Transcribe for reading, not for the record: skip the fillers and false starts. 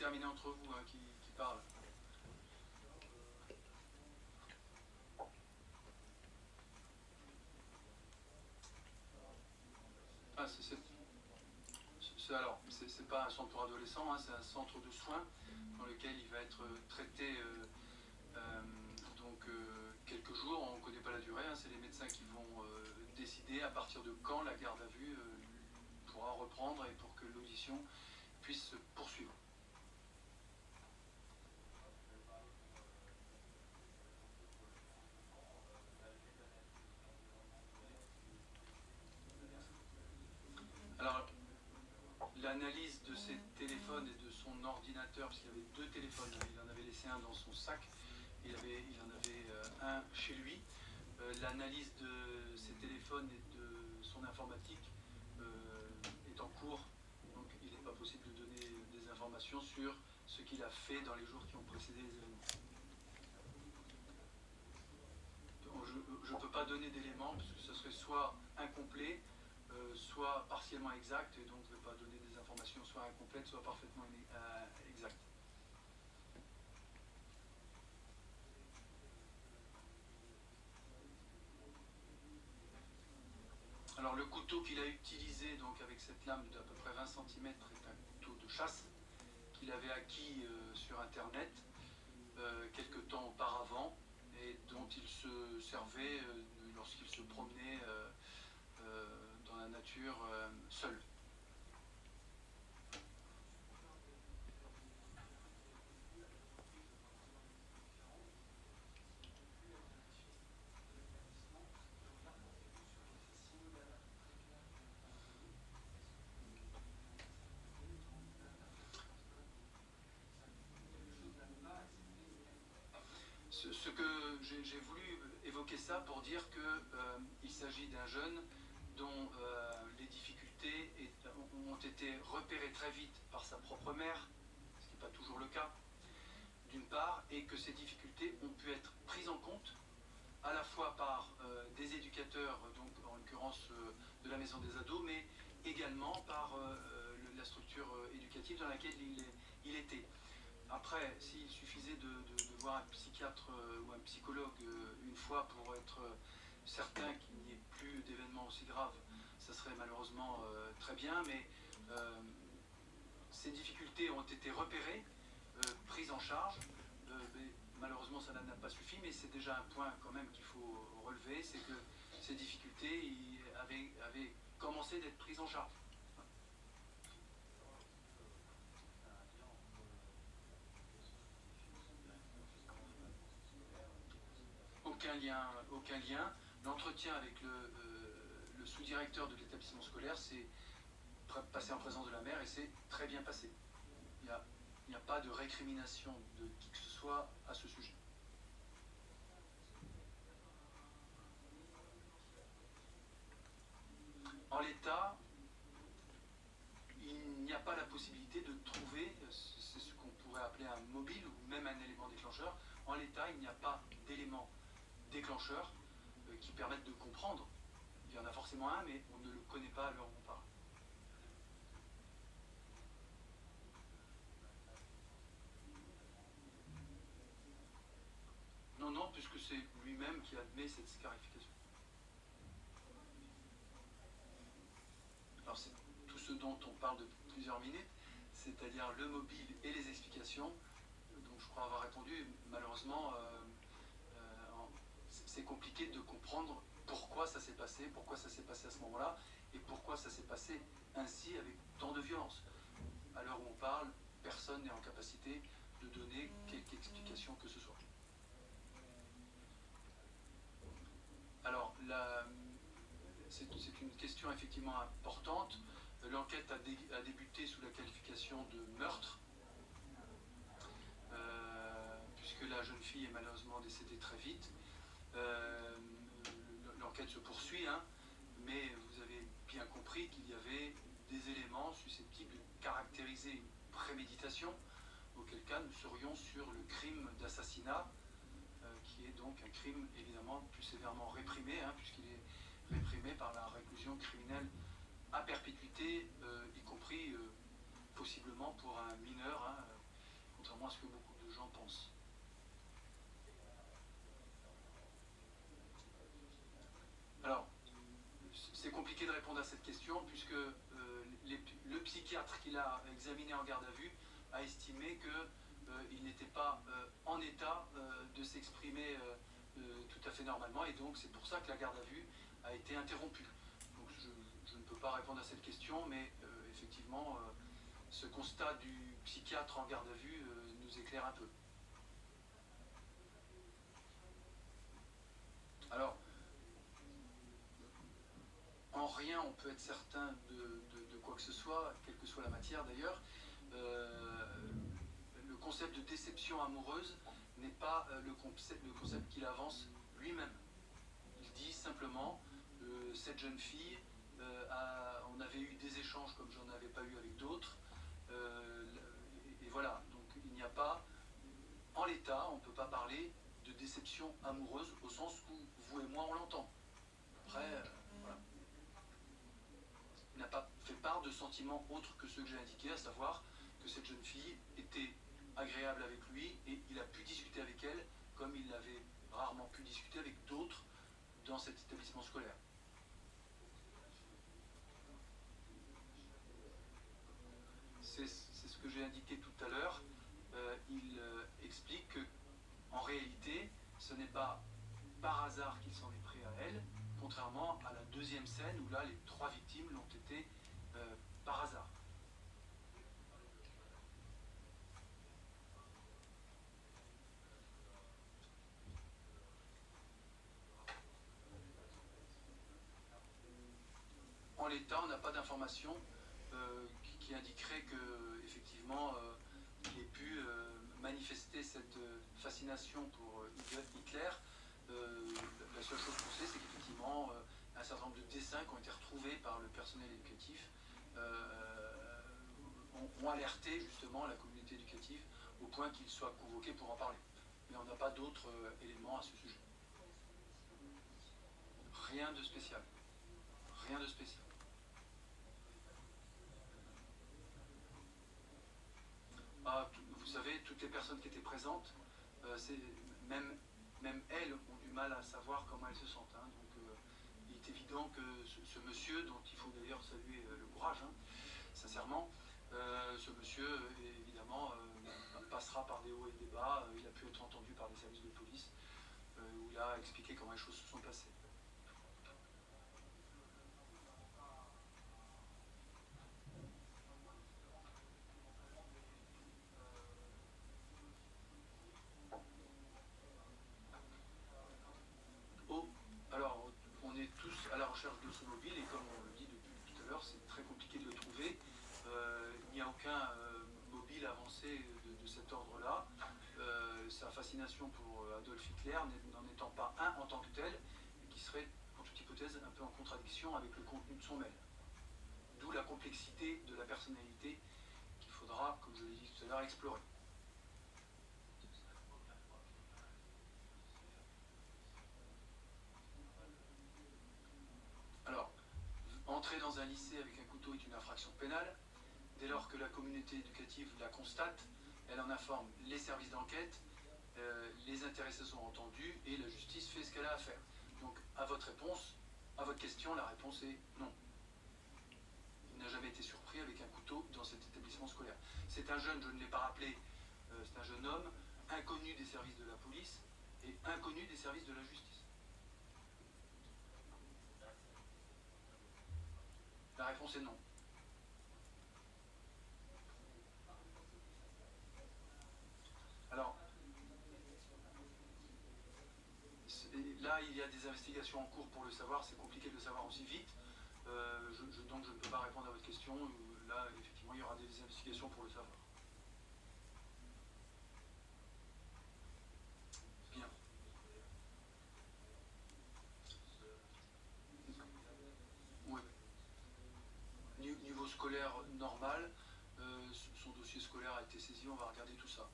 déterminer entre vous qui parle. Ah, alors, c'est pas un centre pour adolescents, hein, c'est un centre de soins dans lequel il va être traité quelques jours. On ne connaît pas la durée, hein, c'est les médecins qui vont décider à partir de quand la garde à vue pourra reprendre et pour que l'audition puisse se poursuivre. Alors, l'analyse de ses téléphones et de son ordinateur, parce qu'il y avait 2 téléphones, il en avait laissé un dans son sac, il en avait un chez lui. L'analyse de ses téléphones et de son informatique est en cours, donc il n'est pas possible de donner des informations sur ce qu'il a fait dans les jours qui ont précédé les événements. Je ne peux pas donner d'éléments parce que ce serait soit incomplet, soit partiellement exact, et donc je ne vais pas donner des informations soit incomplètes, soit parfaitement exactes. Alors le couteau qu'il a utilisé donc avec cette lame d'à peu près 20 cm est un couteau de chasse qu'il avait acquis sur internet quelque temps auparavant et dont il se servait lorsqu'il se promenait dans la nature seul. Ce que j'ai voulu évoquer ça pour dire qu'il s'agit d'un jeune dont les difficultés ont été repérées très vite par sa propre mère, ce qui n'est pas toujours le cas, d'une part, et que ces difficultés ont pu être prises en compte à la fois par des éducateurs, donc en l'occurrence de la maison des ados, mais également par la structure éducative dans laquelle il était. Après, s'il suffisait de voir un psychiatre ou un psychologue une fois pour être certain qu'il n'y ait plus d'événements aussi graves, ça serait malheureusement très bien, mais ces difficultés ont été repérées, prises en charge, mais malheureusement ça n'a pas suffi, mais c'est déjà un point quand même qu'il faut relever, c'est que ces difficultés avaient commencé d'être prises en charge. Aucun lien. L'entretien avec le sous-directeur de l'établissement scolaire s'est passé en présence de la mère et c'est très bien passé. Il n'y a pas de récrimination de qui que ce soit à ce sujet. En l'état, il n'y a pas la possibilité de trouver, c'est ce qu'on pourrait appeler un mobile ou même un élément déclencheur. En l'état, il n'y a pas d'élément déclencheur qui permettent de comprendre. Il y en a forcément un, mais on ne le connaît pas à l'heure où on parle. Non, puisque c'est lui-même qui admet cette scarification. Alors c'est tout ce dont on parle depuis plusieurs minutes, c'est-à-dire le mobile et les explications, donc je crois avoir répondu. Malheureusement, c'est compliqué de comprendre pourquoi ça s'est passé à ce moment-là, et pourquoi ça s'est passé ainsi avec tant de violence. À l'heure où on parle, personne n'est en capacité de donner quelque explication que ce soit. Alors, c'est une question effectivement importante. L'enquête a débuté sous la qualification de meurtre, puisque la jeune fille est malheureusement décédée très vite. L'enquête se poursuit, hein, mais vous avez bien compris qu'il y avait des éléments susceptibles de caractériser une préméditation, auquel cas nous serions sur le crime d'assassinat, qui est donc un crime évidemment plus sévèrement réprimé, hein, puisqu'il est réprimé par la réclusion criminelle à perpétuité, y compris possiblement pour un mineur, hein, contrairement à ce que beaucoup de gens pensent. Alors, c'est compliqué de répondre à cette question puisque le psychiatre qui l'a examiné en garde à vue a estimé qu'il n'était pas en état de s'exprimer tout à fait normalement, et donc c'est pour ça que la garde à vue a été interrompue. Donc je ne peux pas répondre à cette question, mais effectivement, ce constat du psychiatre en garde à vue nous éclaire un peu. Alors, en rien on peut être certain de quoi que ce soit, quelle que soit la matière d'ailleurs. Le concept de déception amoureuse n'est pas le concept qu'il avance lui-même. Il dit simplement, cette jeune fille, on avait eu des échanges comme j'en avais pas eu avec d'autres, et voilà, donc il n'y a pas, en l'état, on ne peut pas parler de déception amoureuse au sens où vous et moi on l'entend. Après, voilà. Il n'a pas fait part de sentiments autres que ceux que j'ai indiqués, à savoir que cette jeune fille était agréable avec lui et il a pu discuter avec elle comme il l'avait rarement pu discuter avec d'autres dans cet établissement scolaire. C'est ce que j'ai indiqué tout à l'heure. Il explique que, en réalité, ce n'est pas par hasard qu'il s'en est pris à elle, contrairement à la deuxième scène où là, les 3 victimes l'ont été par hasard. En l'état, on n'a pas d'informations qui indiquerait que, effectivement, il ait pu manifester cette fascination pour Hitler. La seule chose qu'on sait, c'est qu'effectivement, un certain nombre de dessins qui ont été retrouvés par le personnel éducatif ont alerté justement la communauté éducative au point qu'il soit convoqué pour en parler. Mais on n'a pas d'autres éléments à ce sujet. Rien de spécial. Rien de spécial. Vous savez, toutes les personnes qui étaient présentes, même elles ont du mal à savoir comment elles se sentent. Hein. Donc il est évident que ce monsieur, dont il faut d'ailleurs saluer le courage, hein, sincèrement, ce monsieur, évidemment, passera par des hauts et des bas. Il a pu être entendu par des services de police, où il a expliqué comment les choses se sont passées. Alors, on est tous à la recherche de ce mobile, et comme on le dit depuis tout à l'heure, c'est très compliqué de le trouver. Il n'y a aucun mobile avancé de cet ordre-là. Sa fascination pour Adolf Hitler n'en étant pas un en tant que tel, et qui serait, en toute hypothèse, un peu en contradiction avec le contenu de son mail. D'où la complexité de la personnalité qu'il faudra, comme je l'ai dit tout à l'heure, explorer. Alors, entrer dans un lycée avec un couteau est une infraction pénale. Dès lors que la communauté éducative la constate, elle en informe les services d'enquête, les intéressés sont entendus et la justice fait ce qu'elle a à faire. Donc, à votre question, la réponse est non. Il n'a jamais été surpris avec un couteau dans cet établissement scolaire. C'est un jeune, je ne l'ai pas rappelé, c'est un jeune homme inconnu des services de la police et inconnu des services de la justice. La réponse est non. Alors, là, il y a des investigations en cours pour le savoir, c'est compliqué de le savoir aussi vite. Donc je ne peux pas répondre à votre question. Là, effectivement, il y aura des investigations pour le savoir. Bien. Oui. Niveau scolaire normal, son dossier scolaire a été saisi, on va regarder tout ça.